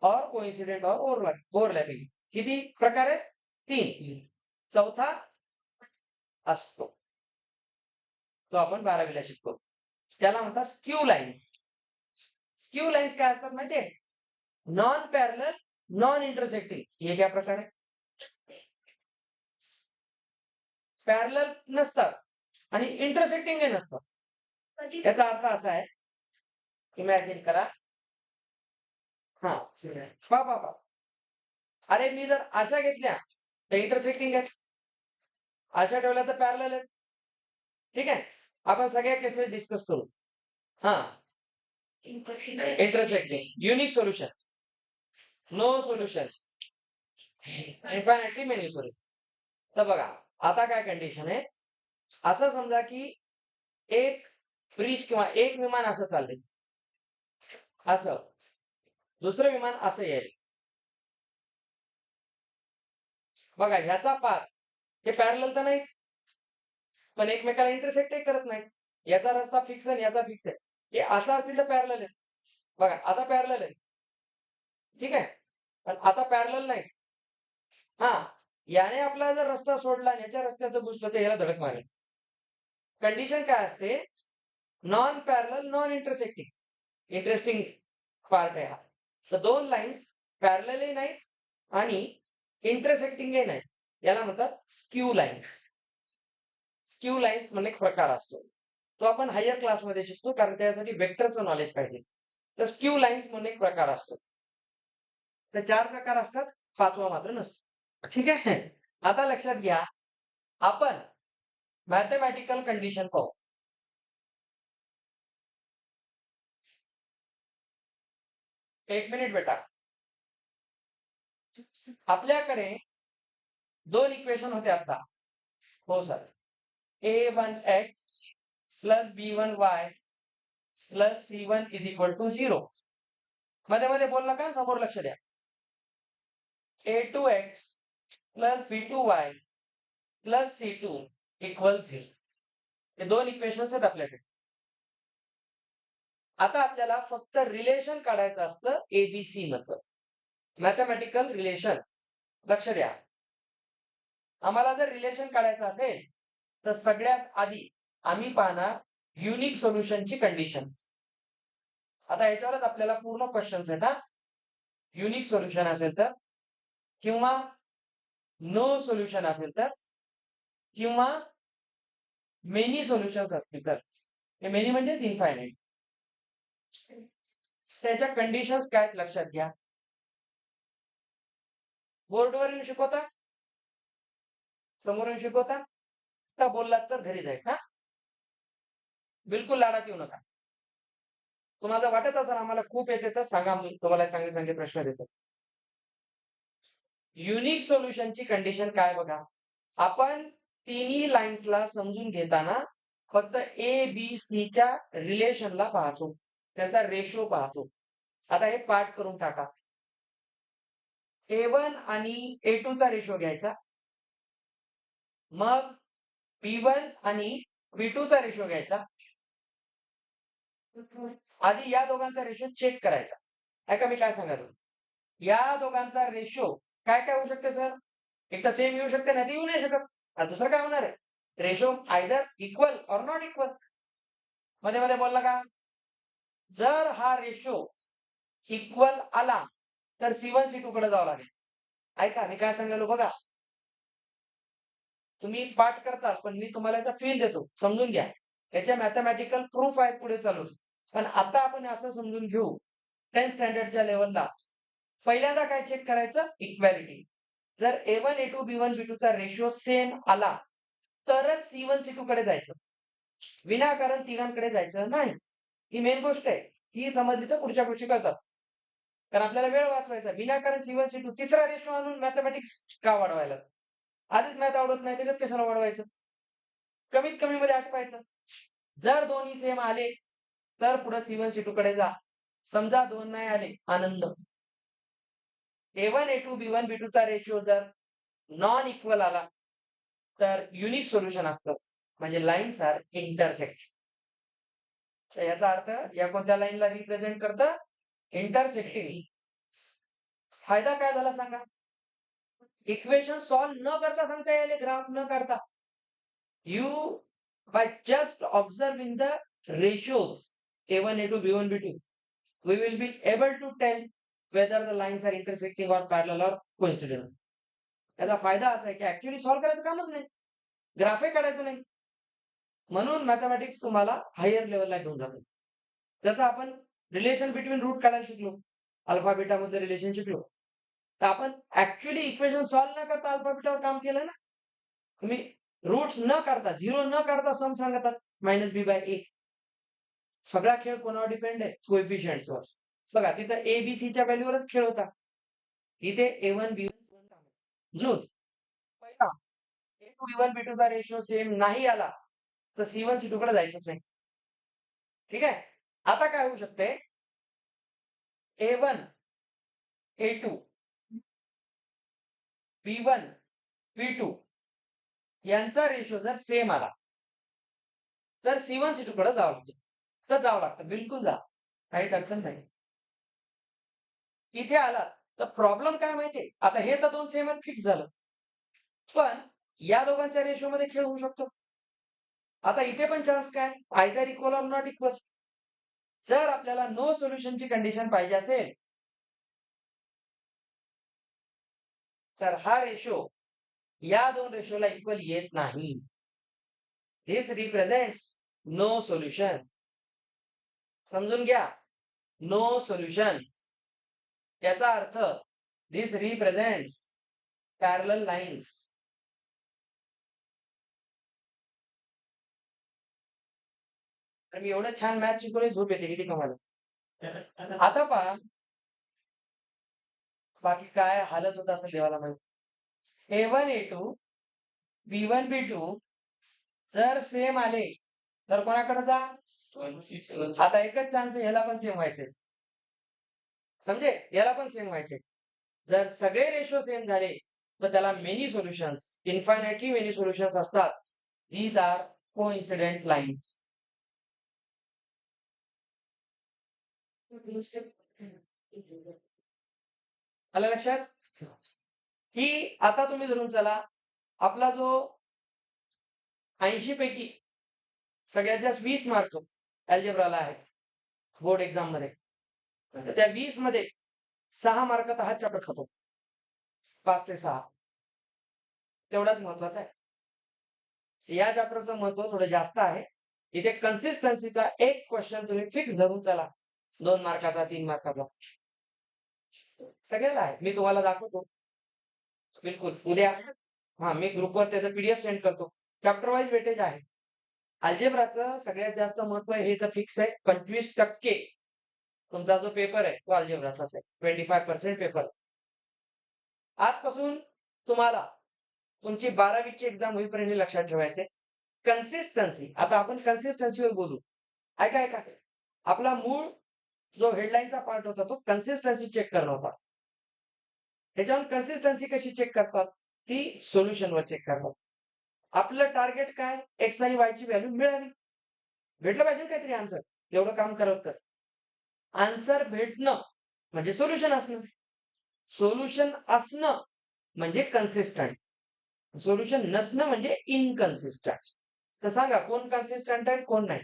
और कोइन्सिडेंट और ओव्हरलॅपिंग. किती प्रकार आहेत? तीन. चौथा असतो, तो आपण 12वीला शिकतो. त्याला म्हणतात स्क्यू लाईन्स. स्क्यू लाईन्स काय असतात माहितीये? Non parallel, non intersecting. हे क्या प्रकार आहे? पॅरलल नसतात आणि इंटरसेक्टिंग नसतात. याचा अर्थ असा आहे, इमॅजिन करा. हा पा अरे मी जर अशा घेतल्या तर इंटरसेक्टिंग आहेत, अशा ठेवल्या तर पॅरलल आहेत. ठीक आहे, आपण सगळ्या केसेस डिस्कस करू. हा, intersecting, unique solution, no solution, infinitely many solution. तर बघा आता काय कंडिशन आहे, असं समजा की एक ब्रिज किंवा एक विमान असं चाललंय, असं दुसरं विमान असं येईल. बघा ह्याचा पाथ हे पॅरलल तर नाही, पण एकमेकाला इंटरसेक्टही करत नाही. याचा रस्ता फिक्स आहे, याचा फिक्स आहे. हे असं असतील तर पॅरलल आहे. बघा आता पॅरलल आहे, ठीक आहे, पण आता पॅरलल नाही. हा, याने आपला जर रस्ता सोडला आणि याच्या रस्त्याचं घुसलं तर याला धडक मारेल. कंडिशन काय असते? Non parallel, non intersecting. Interesting part आहे हा. तर दोन लाईन्स पॅरललही नाहीत आणि इंटरसेक्टिंगही नाही, याला म्हणतात स्क्यू लाईन्स. स्क्यू लाईन्स म्हणजे एक प्रकार असतो, तो आपण हायर क्लासमध्ये शिकतो, कारण त्यासाठी वेक्टरचं नॉलेज पाहिजे. तर स्क्यू लाईन्स म्हणून एक प्रकार असतो. तर 4 प्रकार असतात, 5वा मात्र नसतो. ठीक आहे, आता लक्षात घ्या, आपण मॅथमॅटिकल कंडिशन पाहू. एक मिनिट बेटा. आपल्याकडे दोन इक्वेशन होते आता. हो sir. a1x plus b1y plus c1 is equal to 0. मध्ये मध्ये बोल नका, समोर लक्ष द्या. a2x plus b2y plus c2 equal 0. हे दोन इक्वेशन्स आहेत आपल्याकडे. आता आपल्याला फक्त रिलेशन काढायचं असतं एबीसी मधलं, मॅथमॅटिकल रिलेशन. लक्ष द्या, आम्हाला जर रिलेशन काढायचं असेल तर सगळ्यात आधी आम्ही पाहणार युनिक सोल्युशनची कंडिशन. आता याच्यावरच आपल्याला पूर्ण क्वेश्चन्स आहेत. युनिक सोल्युशन असेल तर, किंवा नो सोल्युशन असेल तर, किंवा मेनी सोल्युशन्स असतील तर. मेनी म्हणजे इन्फायनाईट. त्याच्या कंडिशन्स काय आहेत लक्षात घ्या. बोर्डवर येऊन शिकवता, समोरून शिकवता, का बोललात तर घरी जायचं हा. बिलकुल लाडात येऊ नका. तुम्हाला वाटत असेल आम्हाला खूप येते तर सांगा, तुम्हाला चांगले चांगले प्रश्न देतो. युनिक सोल्युशनची कंडिशन काय बघा. आपण तिन्ही लाईन्सला समजून घेताना फक्त ए बी सी च्या रिलेशनला पाहतो, त्यांचा रेशो पाहतो. आता हे पाठ करून टाका. A1 आणि A2 चा रेशो घ्यायचा. मग B1 आणि B2 चा रेशो घ्यायचा. आधी या दोघांचा रेशो चेक करायचा. ऐका मी काय सांगायलो. या दोघांचा रेशो काय काय होऊ शकते सर? एक तर सेम येऊ शकते, नाही तर येऊ नाही शकत. दुसरं काय होणार आहे? Ratio either equal or not equal. मध्ये मध्ये बोलला का? जर हा रेशो इक्वल आला तर C1 C2 कडे जावं लागेल. ऐका मी काय सांगायलो बघा. तुम्ही पाठ करता, पण मी तुम्हाला याचा फील देतो, समजून घ्या. याच्या मॅथमॅटिकल प्रूफ आहेत पुढे चालू. पण आता आपण असं समजून घेऊ, 10th स्टँडर्डच्या लेवलला पहिल्यांदा काय चेक करायचं? इक्वॅलिटी. जर A1 A2 B1 B2 चा रेशो सेम आला तरच C1 C2 कडे जायचं. विनाकारण तिघांकडे जायचं नाही. ही मेन गोष्ट आहे. ही समजली तर पुढच्या गोष्टी कळतात. कारण आपल्याला वेळ वाचवायचा. विनाकारण C1 C2 तिसरा रेशो आणून मॅथमॅटिक्स का वाढवायला? आधीच मॅथ आवडत नाही त्याच्यात कशाला वाढवायचं? कमीत कमी मध्ये आठवायचं. जर दोन्ही सेम आले तर पुढे C1 C2 कडे जा. समजा दोन नाही आले, आनंद. A1 A2 B1 B2 चा रेशो जर नॉन इक्वल आला तर युनिक सोल्युशन असतं. म्हणजे लाईन्स आर इंटरसेक्ट. तर याचा अर्थ या कोणत्या लाईनला रिप्रेझेंट करतं? इंटरसेक्टिंग. फायदा काय झाला सांगा? इक्वेशन सॉल्व्ह न करता सांगता येईल, ग्राफ न करता. You by just observing the ratios A1 A2 B1 B2 we will be able to tell whether the lines are intersecting or parallel or coincident. याचा फायदा असा आहे की ऍक्च्युअली सॉल्व्ह करायचं कामच नाही, ग्राफही काढायचं नाही. म्हणून मॅथमॅटिक्स तुम्हाला हायर लेवलला घेऊन जातो. जसं आपण रिलेशन बिटवीन रूट काढायला शिकलो, अल्फा बीटा मध्ये रिलेशन शिकलो, तर आपण ऍक्च्युअली इक्वेशन सॉल्व्ह न करता अल्फा बीटावर काम केलं ना. तुम्ही रूट्स न काढता, झिरो न काढता सम सांगतात -b/a. सगळा खेळ कोणावर डिपेंड आहे? कोएफिशियंट्सवर. बघा तिथं ए बी सी च्या व्हॅल्यूवरच खेळ होता. इथे A1 B1 म्हणून पहिला A2 B1 B2 चा रेशो सेम नाही आला तर C1 C2 कडे जायचंच नाही. ठीक आहे. आता काय होऊ शकते? A1 A2 B1 B2 यांचा रेशो जर सेम आला तर C1 C2 कडे जावं लागतं. तर जावं लागतं, बिलकुल जा, काहीच अडचण नाही. इथे आला तर प्रॉब्लेम काय माहितीये? आता हे तर दोन सेम फिक्स झालं, पण या दोघांच्या रेशो मध्ये खेळ होऊ शकतो. आता इथे पण चान्स काय? Either equal or not equal. जर आपल्याला नो सोल्युशनची कंडिशन पाहिजे असेल तर हा रेशो या दोन रेशोला इक्वल येत नाही. दिस रिप्रेझेंट्स नो सोल्युशन. समजून घ्या, नो सोल्युशन्स. याचा earth this represents parallel lines. तर मी एवढं छान मॅथ शिकवले, झोप येते किती कमाल. आता पहा बाकी काय हालत होत असं देवाला माहिती. A1 A2 B1 B2 जर सेम आले तर कोणाकडे जा? आता एकच चान्स आहे, ह्याला पण सेम व्हायचे. समजे, याला पण सेम व्हायचे. जर सगळे रेशो सेम झाले तर त्याला many solutions, infinitely many solutions असतात. These are coincident lines. आलं लक्षात? ही आता तुम्ही धरून चला, आपला जो 80 पैकी सगळ्यात जास्त 20 मार्क अल्जेब्राला आहे बोर्ड एक्झाम मध्ये, तर त्या 20 मध्ये 6 मार्क तर हाच चॅप्टर खातो. 5 ते 6 तेवढाच महत्वाचा आहे. या चॅप्टरचं महत्व थोडं जास्त आहे. इथे कन्सिस्टन्सीचा एक क्वेश्चन तुम्ही फिक्स धरून चला, 2 मार्काचा, 3 मार्काचा सगळ्याला आहे. मी तुम्हाला दाखवतो. बिलकुल उद्या मी ग्रुपवर त्याचा पीडीएफ सेंड करतो. चॅप्टर वाईज वेटेज आहे. अल्जेब्राचं सगळ्यात जास्त महत्व हे तर फिक्स आहे. 25% तुमचा जो पेपर आहे तो अल्जेब्राचाच आहे. 25% पेपर. आजपासून तुम्हाला तुमची 12वीची एक्झाम होईपर्यंत लक्षात ठेवायचे कन्सिस्टन्सी. आता आपण कन्सिस्टन्सीवर बोलू. ऐका. आपला मूळ जो हेडलाईनचा पार्ट होता तो कन्सिस्टन्सी चेक करणं होता. त्याच्यावर कन्सिस्टन्सी कशी चेक करतात? ती सोल्युशनवर चेक करतात. आपलं टार्गेट काय? एक्स आणि वायची व्हॅल्यू मिळावी. भेटलं पाहिजे काहीतरी आन्सर. एवढं काम करत तर. आन्सर भेटणं म्हणजे सोल्युशन असणं. सोल्युशन असणं म्हणजे कन्सिस्टंट. सोल्युशन नसणं म्हणजे इनकन्सिस्टंट. तर सांगा कोण कन्सिस्टंट आहे, कोण नाही?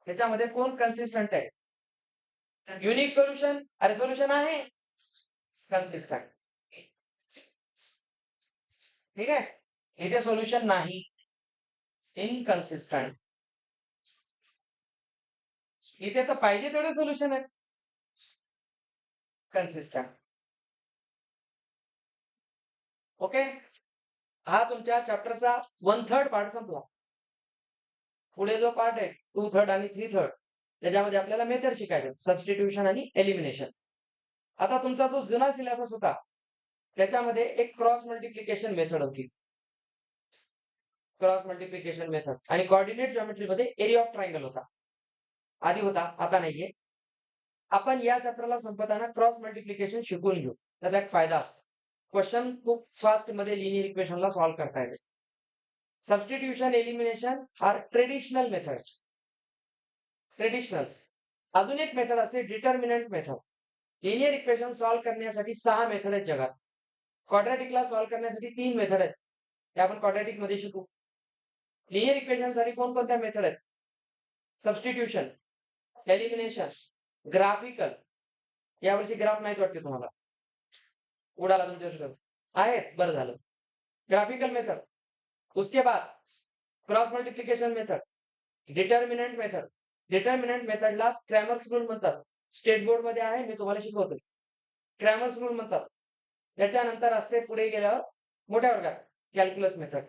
त्याच्यामध्ये कोण कन्सिस्टंट आहे? Unique solution. अरे सोल्युशन आहे कन्सिस्टंट. ठीक आहे. इथे सोल्युशन नाही, इनकन्सिस्टंट. इथे तर पाहिजे तेवढे सोल्युशन आहे, कन्सिस्टंट. ओके. हा तुमच्या चॅप्टरचा 1/3 पार्ट संपला. पुढे जो पार्ट आहे 2/3 आणि 3/3 त्याच्यामध्ये आपल्याला मेथड शिकायचं, सबस्टिट्यूशन आणि एलिमिनेशन. आता तुमचा जो जुना सिलेबस होता त्याच्यामध्ये एक क्रॉस मल्टिप्लिकेशन मेथड होती. क्रॉस मल्टिप्लिकेशन मेथड आणि कोऑर्डिनेट ज्योमेट्रीमध्ये एरिया ऑफ ट्रायंगल होता. आधी होता, आता नाहीये. आपण या चॅप्टरला संपताना क्रॉस मल्टिप्लिकेशन शिकून घेऊ. त्याचा एक फायदा असतो. क्वेश्चन खूप फास्ट मध्ये लिनियर इक्वेशनला सॉल्व्ह करता येते. Substitution, elimination or traditional methods. Traditional. अजून एक मेथड असते determinant method. Linear equation solve करण्यासाठी 6 मेथड आहेत जगात. क्वाड्रॅटिकला सॉल्व्ह करण्यासाठी 3 मेथड आहेत. ते आपण क्वाड्रॅटिक मध्ये शिकू. लिनियर इक्वेशन साठी कोणकोणत्या मेथड आहेत? Substitution, elimination, graphical. यावर्षी ग्राफ नाहीत वाटते तुम्हाला. उडाला तुमच्याकडे आहेत, बरं झालं. Graphical method. उसके बाद cross multiplication method, determinant method. Determinant मेथडला Cramer's rule म्हणतात. स्टेट बोर्ड मध्ये आहे, मी तुम्हाला शिकवतो. क्रॅमर्स रूल म्हणतात. त्याच्यानंतर असते पुढे गेल्यावर मोठ्या वर्गात कॅल्क्युलस मेथड.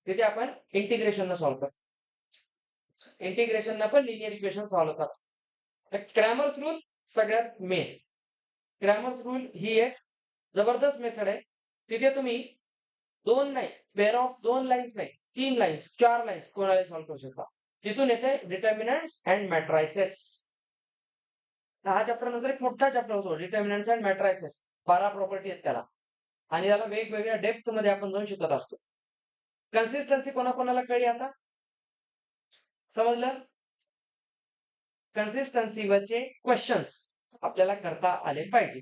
तिथे आपण इंटिग्रेशन सॉल्व्ह करतो. इंटिग्रेशन पण लिनियर इक्वेशन सॉल्व्ह होतात. क्रॅमर्स रूल सगळ्यात मेन. क्रॅमर्स रूल ही एक जबरदस्त मेथड आहे. तिथे तुम्ही 2 नाही, पेअर ऑफ 2 लाईन्स नाही, 3 लाईन्स, 4 लाईन्स कोणाला सॉल्व्ह करू शकता. तिथून येते डिटर्मिनंट्स अँड मॅट्रायसेस. हा चॅप्टर नंतर एक मोठा चॅप्टर होतो, डिटर्मिनंट्स अँड मॅट्रायसेस. 12 प्रॉपर्टी आहेत त्याला आणि त्याला वेगवेगळ्या डेप्थ मध्ये आपण जाऊन शिकत असतो. कन्सिस्टन्सी कोणाकोणाला कळली आता? समजलं? कन्सिस्टन्सीवरचे क्वेश्चन्स आपल्याला करता आले पाहिजे.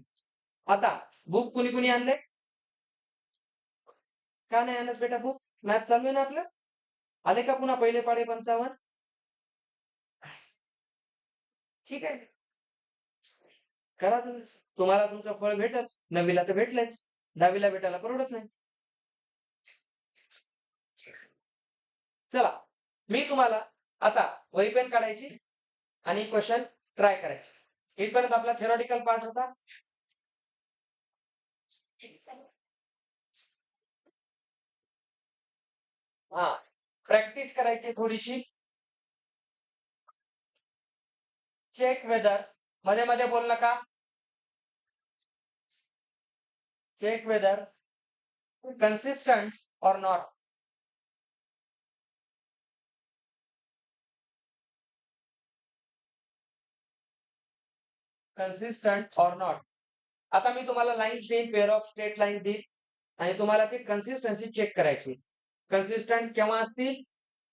आता बुक कुणी कुणी आणले? का नाही आणत बेटा बुक? मॅथ चालू आहे ना आपलं. आले का पुन्हा पहिले पाढे 55? ठीक आहे, करा तुम्ही. तुम्हाला तुमचं फळ भेटत. 9वीला तर भेटलेच, 10वीला भेटायला परवडत नाही. चला, मी तुम्हाला आता वही पेन काढायची आणि क्वेश्चन ट्राय करायचे. इथपर्यंत आपला थेरॉटिकल पार्ट होता. प्रॅक्टिस करायची थोडीशी. चेक वेदर मध्ये मध्ये बोल नका. चेक वेदर कन्सिस्टंट और नॉट. कन्सिस्टंट और नॉट. आता मी तुम्हाला लाईन्स देईन, पेअर ऑफ स्ट्रेट लाईन देईन आणि तुम्हाला ती कन्सिस्टन्सी चेक करायची. कन्सिस्टंट केव्हा असतील?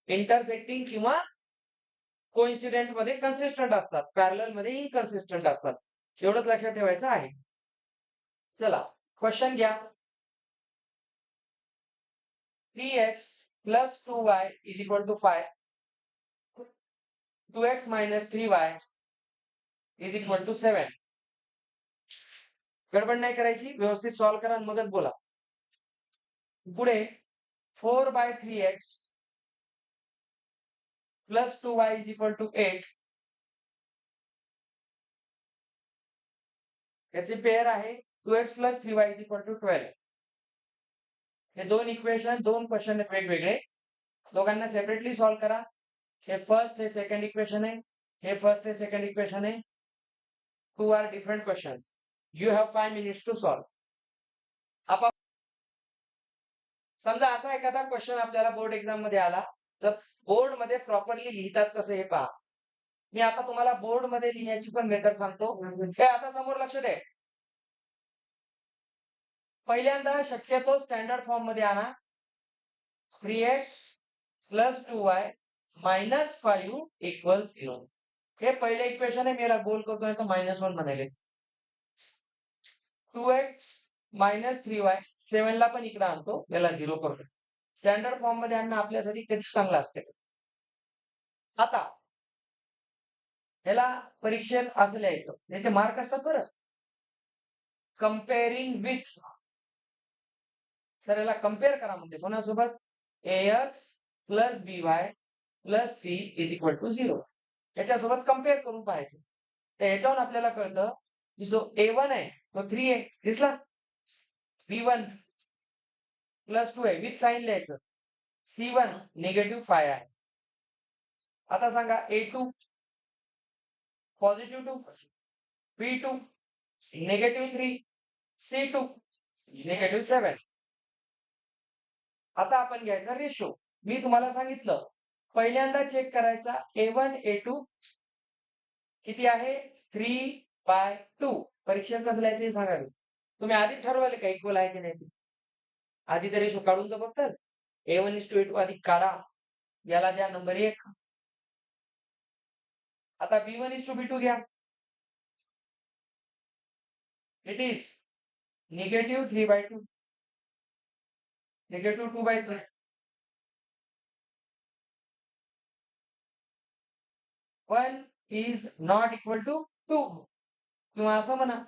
इंटरसेक्टिंग किंवा कोइन्सिडेंट मध्ये कन्सिस्टंट असतात, पॅरलल मध्ये इनकन्सिस्टंट असतात. एवढंच लक्षात ठेवायचं आहे. चला क्वेश्चन घ्या. 3x plus 2y is equal to 5. 2x minus 3y is equal to 7. गडबड नाही करायची, व्यवस्थित सॉल्व्ह करा आणि मगच बोला. पुढे 4/3x plus 2y is equal to 8 याची पेअर आहे 2x plus 3y is equal to 12. हे दोन इक्वेशन, दोन क्वेश्चन आहेत वेगवेगळे. दोघांना सेपरेटली सॉल्व्ह करा. हे फर्स्ट हे सेकंड इक्वेशन आहे, हे फर्स्ट हे सेकंड इक्वेशन आहे. 2 are different questions. You have 5 minutes to solve. आपण समजा असा एखादा क्वेश्चन आपल्याला बोर्ड एक्झाम मध्ये आला, तर बोर्ड मध्ये प्रॉपरली लिहितात कसं हे पहा. मी आता तुम्हाला बोर्ड मध्ये लिहिण्याची पण मेथड सांगतो. हे आता समोर लक्ष दे. पहिल्यांदा शक्यतो स्टँडर्ड फॉर्म मध्ये आणा. 3x plus 2y minus 5 equal 0. हे पहिले इक्वेशन आहे. मी याला गोल करतोय तर -1 म्हणाले. 2x मायनस 3y 7 ला पण इकडे आणतो, याला 0 करतो. स्टँडर्ड फॉर्म मध्ये आणणं आपल्यासाठी कधी चांगलं असते. आता याला परीक्षेत असं लिहायचं, याचे मार्क असतात बरं. कंपेअरिंग विथ, सर याला कम्पेअर करा म्हणते कोणासोबत, ax plus by plus c is equal to 0. याच्यासोबत कम्पेअर करून पाहायचं. तर याच्यावरून आपल्याला कळतं की जो a1 आहे तो 3 आहे, दिसला. b1 प्लस 2 आहे, विथ साईन लिहायचं. c1 निगेटिव्ह 5 आहे. आता सांगा a2 positive 2, b2 negative 3, c2 negative 7. आता आपण घ्यायचा रेशो. मी तुम्हाला सांगितलं पहिल्यांदा चेक करायचा a1 a2 किती आहे, 3/2. परीक्षेत कसं लिहायचं हे सांगा. तुम्ही आधी ठरवले का इक्वल आहे की नाही. आधी तर रेशो काढून तर बघतात. a1:a2 आधी काढा, याला द्या नंबर 1. आता b1:b2 घ्या. It is negative 3/2 negative 2/3. 1 is not equal to 2 किंवा असं म्हणा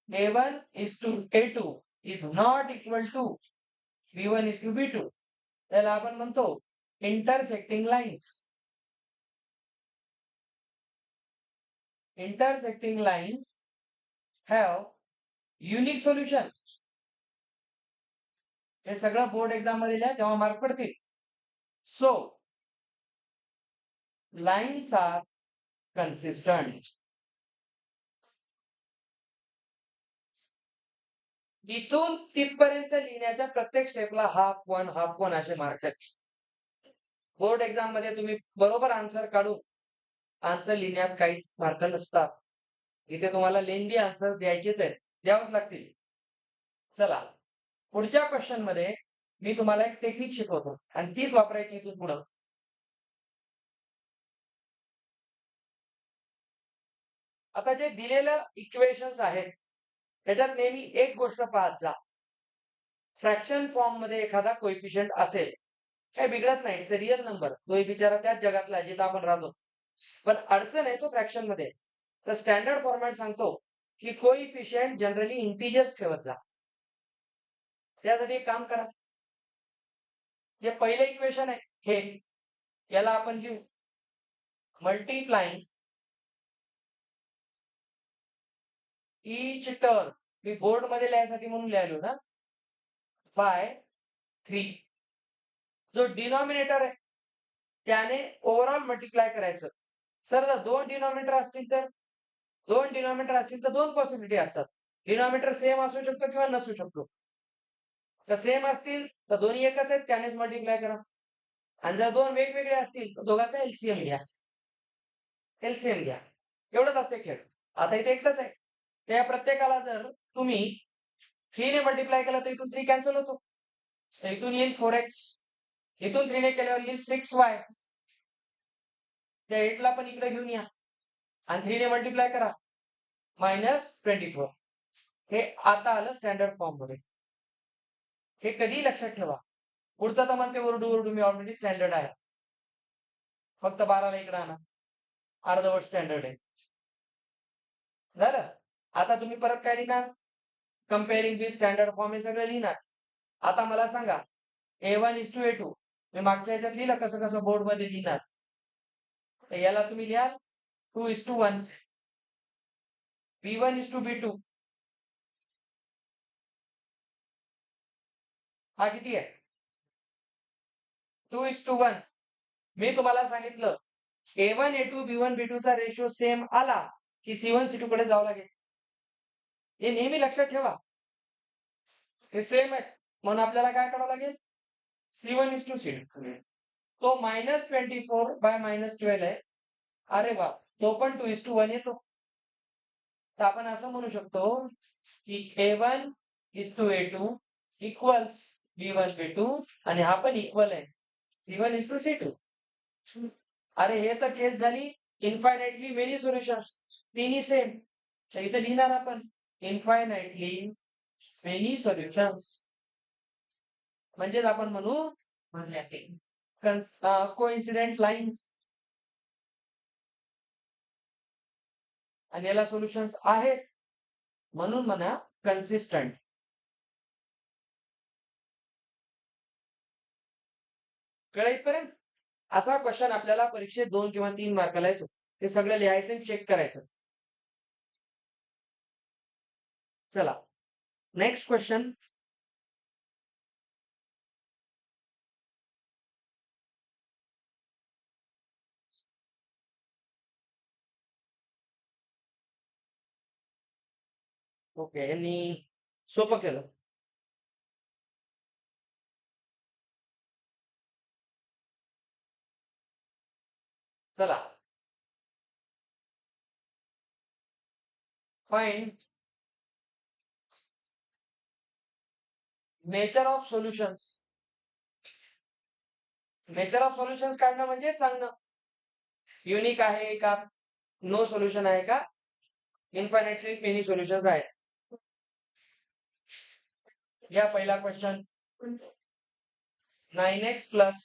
a1:a2 is not equal to b1:b2. त्याला आपण म्हणतो intersecting lines. Intersecting lines have unique solution. हे सगळं बोर्ड एक्झाम मध्ये लिहा, तेव्हा मार्क पडतील. So lines are consistent. इथून तिथपर्यंत लिहिण्याच्या प्रत्येक स्टेपला हाफ वन असे मार्क आहेत. बोर्ड एक्झाम मध्ये तुम्ही बरोबर आन्सर काढून आन्सर लिहिण्यात काहीच मार्क नसतात. इथे तुम्हाला लेंदी आन्सर द्यायचेच आहेत, द्यावंच लागतील. चला पुढच्या क्वेश्चन मध्ये मी तुम्हाला एक टेक्निक शिकवतो आणि तीच वापरायची इथून पुढं. आता जे दिलेलं इक्वेशन्स आहेत त्याच्यात नेहमी एक गोष्ट पाहत जा. फ्रॅक्शन फॉर्म मध्ये एखादा कोएफिशियंट असेल, काही बिघडत नाही, इट्स रिअल नंबर. तो बिचारा त्याच जगातला जिथं आपण राहतो. पण अडचण आहे तो फ्रॅक्शन मध्ये. तर स्टँडर्ड फॉर्मॅट सांगतो की कोएफिशियंट जनरली इंटिजर्स ठेवत जा. त्यासाठी एक काम करा. जे पहिले इक्वेशन आहे हे, याला आपण लिहू मल्टिप्लाइंग ईच टर्म. मी बोर्ड मध्ये लिहायसाठी म्हणून लिहिलो ना, बाय 3. जो डिनॉमिनेटर आहे त्याने ओव्हरऑल मल्टिप्लाय करायचं. सर जर दोन डिनॉमिनेटर असतील तर, दोन पॉसिबिलिटी असतात. डिनॉमिनेटर सेम असू शकतो किंवा नसू शकतो. तर सेम असतील तर दोन्ही एकच आहेत, त्यानेच मल्टिप्लाय करा. आणि जर दोन वेगवेगळे असतील तर दोघांचा एलसीएम घ्या. एलसीएम घ्या, एवढंच असते खेळ. आता इथे एकच आहे. त्या प्रत्येकाला जर तुम्ही 3 ने मल्टिप्लाय केलं तर इथून 3 कॅन्सल होतो. तर इथून येईल 4x. इथून 3 ने केल्यावर येईल 6y. त्या 8 ला पण इकडे घेऊन या आणि 3 ने मल्टिप्लाय करा, -24. हे आता आलं स्टँडर्ड फॉर्म मध्ये. हे कधी लक्षात ठेवा. पुढचं तर म्हणते ओरडू मी ऑलरेडी स्टँडर्ड आहे. फक्त 12 ला इकडे आणा, अर्धवट स्टँडर्ड आहे. झालं. आता तुम्ही परत काय लिहिणार, कंपेअरिंग विथ स्टँडर्ड फॉर्म हे सगळं लिहिणार. आता मला सांगा A1:A2 मी मागच्या ह्याच्यात लिहिलं कसं कसं बोर्डमध्ये लिहिणार. तर याला तुम्ही लिहाल 2:1, B1:B2 हा किती आहे 2:1. मी तुम्हाला सांगितलं A1:A2 B1:B2 चा रेशो सेम आला की C1:C2 कडे जावं लागेल. हे नेहमी लक्षात ठेवा. हे सेम आहे म्हणून आपल्याला काय करावं लागेल C1:C2. तो -24/-12 आहे. अरे वा तो पण 2:1 येतो. तर आपण असं म्हणू शकतो की A1:A2 इक्वल्स B1:B2 आणि हा पण इक्वल आहे B1:C2. अरे हे तर केस झाली इन्फायनाइटली मेनी सोल्युशन्स तिन्ही सेम. तर इथे लिहिणार आपण इन्फायनाइटली मेनी सोल्युशन्स म्हणजेच आपण म्हणू कोइन्सिडेंट लाईन्स आणि याला सोल्युशन्स आहेत म्हणून म्हणा कन्सिस्टंट. कळेपर्यंत असा क्वेश्चन आपल्याला परीक्षेत 2 किंवा 3 मार्काला येतो. ते सगळं लिहायचं आणि चेक करायचं. चला नेक्स्ट क्वेश्चन. ओके यांनी सोपं केलं. चला find nature of solutions. Nature of solutions काढणं म्हणजे सांगणं युनिक आहे का नो सोल्युशन आहे का इन्फायनाइटली मेनी सोल्युशन्स आहेत. या पहिला question 9x plus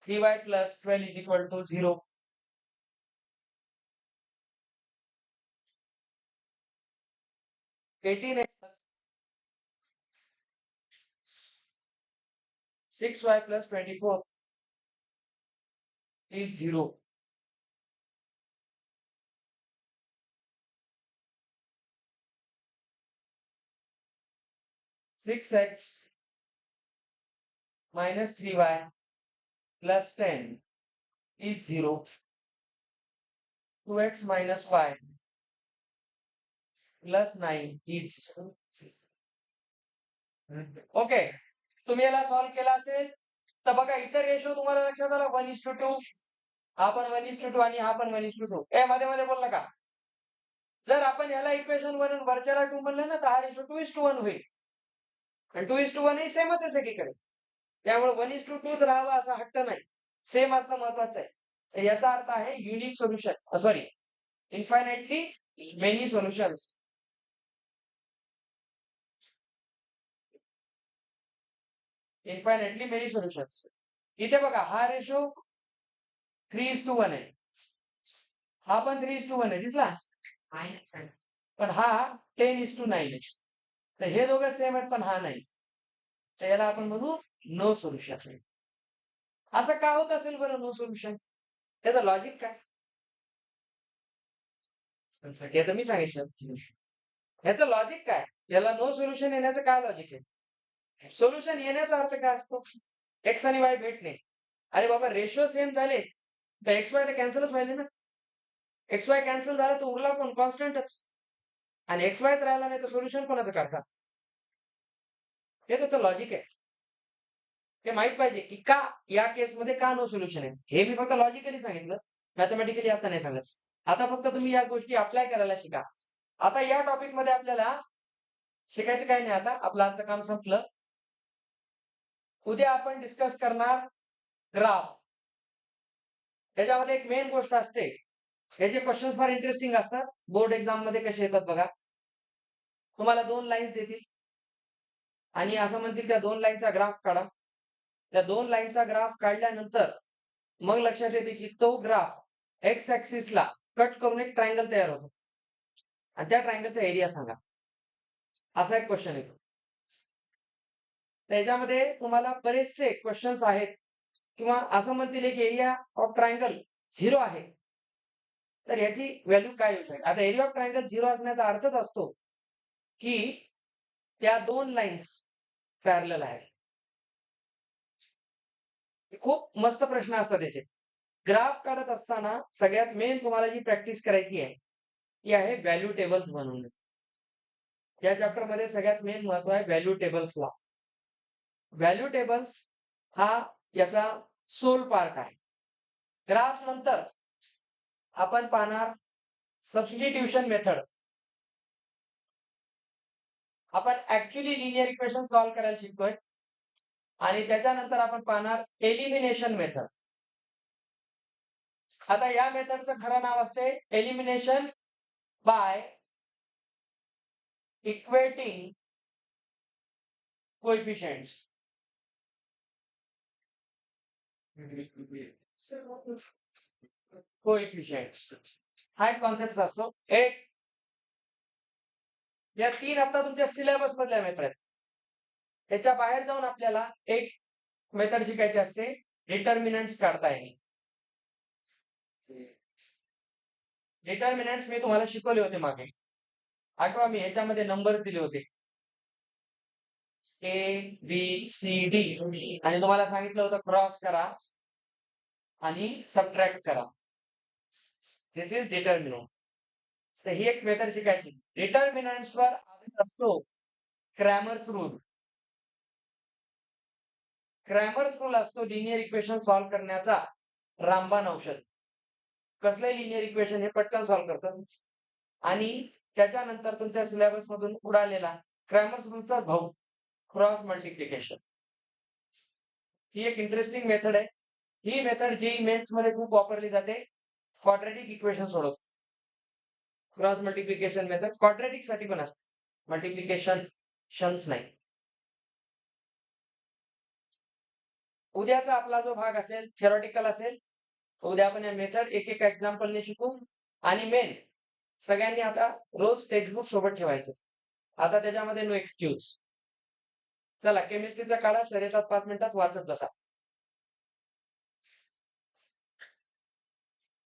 3y plus 12 is equal to 0. 18x plus 6y plus 24 is 0. 6x minus 3y plus 10 is 0. 2x minus y plus 9 is. Okay तुम्ही याला सॉल्व्ह केला असेल तर बघा इतर रेशो तुम्हाला लक्षात आला 1:2. हा पण 1:2 आणि हा पण 1:2. ए मध्ये मध्ये बोल नका. जर आपण याला इक्वेशन वरून वरच्याला 2 म्हणलं ना तर हा रेशो 2:1 होईल. आणि 2:1 ही सेमच आहे सगळीकडे. त्यामुळे 1:2 राहावा असा हट्ट नाही. सेम असणं महत्वाचं आहे. तर याचा अर्थ आहे unique solution sorry infinitely many solutions. Infinitely many solutions. इथे बघा हा रेशो 3:1 आहे. हा पण 3:1 आहे दिसला. पण हा 10:9 आहे. तर हे दोघं सेम आहेत पण हा नाही. तर याला आपण म्हणू नो सोल्युशन. असं का होत असेल बरं नो सोल्युशन त्याचं लॉजिक काय हे तर मी सांगितलं. ह्याचं लॉजिक काय याला नो सोल्युशन येण्याचं काय लॉजिक आहे. सोल्युशन येण्याचा अर्थ काय असतो एक्स आणि वाय भेटणे. अरे बाबा रेशो सेम झाले तर एक्स वाय तर कॅन्सलच व्हायले ना. एक्स वाय कॅन्सल झाला तर उरला कोण कॉन्स्टंटच. आणि एक्स वाय राहिला नाही तर सोल्युशन कोणाचं काढता. हे त्याचं लॉजिक आहे. हे माहित पाहिजे की का या केसमध्ये का नो सोल्युशन आहे. हे मी फक्त लॉजिकली सांगितलं मॅथमॅटिकली आता नाही सांगत. आता फक्त तुम्ही या गोष्टी अप्लाय करायला शिका. आता या टॉपिक मध्ये आपल्याला शिकायचं काही नाही. आता आपलं आजचं काम संपलं. उद्या आपण डिस्कस करणार ग्राफ. त्याच्यामध्ये एक मेन गोष्ट असते याचे क्वेश्चन्स फार इंटरेस्टिंग असतात. बोर्ड एक्झाम मध्ये कसे येतात बघा. तुम्हाला 2 लाईन्स देतील आणि असं म्हणतील त्या 2 लाईनचा ग्राफ काढा. त्या 2 लाईनचा ग्राफ काढल्यानंतर मग लक्षात येते की तो ग्राफ एक्स ऍक्सिसला कट करून एक ट्रायंगल तयार होतो आणि त्या ट्रायंगलचा एरिया सांगा. असा एक क्वेश्चन येतो. त्याच्यामध्ये तुम्हाला बरेचसे क्वेश्चन्स आहेत किंवा असं म्हणतील एक एरिया ऑफ ट्रायंगल 0 आहे. तर याची व्हॅल्यू काय येऊ शकेल? आता एरिया ऑफ ट्रायंगल 0 असण्याचा अर्थच असतो, की त्या 2 लाईन्स पॅरलल आहेत. खूप मस्त प्रश्न असतात त्याचे. ग्राफ काढत असताना सगळ्यात मेन तुम्हाला जी प्रॅक्टिस करायची आहे, ती आहे व्हॅल्यू टेबल्स बनवणे. या चॅप्टरमध्ये सगळ्यात मेन महत्व आहे व्हॅल्यू टेबल्सला. व्हॅल्यू टेबल्स हा याचा सोल पार्ट आहे. ग्राफ नंतर आपण पाहणार सबस्टिट्यूशन मेथड. आपण ऍक्च्युअली लिनियर इक्वेशन सॉल्व्ह करायला शिकतोय आणि त्याच्यानंतर आपण पाहणार एलिमिनेशन मेथड. आता या मेथडचं खरं नाव असते elimination by equating coefficients. Coefficients हा एक कॉन्सेप्ट असतो. एक या 3 आता तुमच्या सिलेबस मधल्या मेथड आहेत. त्याच्या बाहेर जाऊन आपल्याला एक मेथड शिकायची असते, डिटर्मिनंट्स काढता येणे. डिटर्मिनंट्स मी तुम्हाला शिकवले होते मागे. आठवा मी ह्याच्यामध्ये नंबर दिले होते. ए, बी, सी, डी आणि तुम्हाला सांगितलं होतं क्रॉस करा आणि सबट्रॅक्ट करा. दिस इज डिटर्मिनंट. तर ही एक मेथड शिकायची. डिटर्मिनंट्स वर आधारित असतो क्रॅमर्स रूल. क्रॅमर्स रूल असतो लिनियर इक्वेशन सॉल्व्ह करण्याचा रामबाण औषध. कसलंही लिनियर इक्वेशन हे पटकन सॉल्व्ह करतात आणि त्याच्यानंतर तुमच्या सिलेबस मधून उडालेला क्रॅमर्स रूलचा भाऊ क्रॉस मल्टिप्लिकेशन. ही एक इंटरेस्टिंग मेथड आहे. ही मेथड जेईई मेन्स मध्ये खूप वापरली जाते क्वाड्रॅटिक इक्वेशन सोडवत. क्रॉस मल्टिप्लिकेशन मेथड क्वाड्रॅटिक साठी पण असते, मल्टिप्लिकेशन शन्स नाही. उद्याचा आपला जो भाग असेल थिअरॉटिकल असेल. उद्या आपण या मेथड एक एक एक्झाम्पलने शिकू आणि मेन सगळ्यांनी आता रोज टेक्स्टबुक सोबत ठेवायचं. आता त्याच्यामध्ये नो एक्सक्यूज. चला केमिस्ट्रीचा काढा, सर येतात 5 मिनिटात वाचत बसा.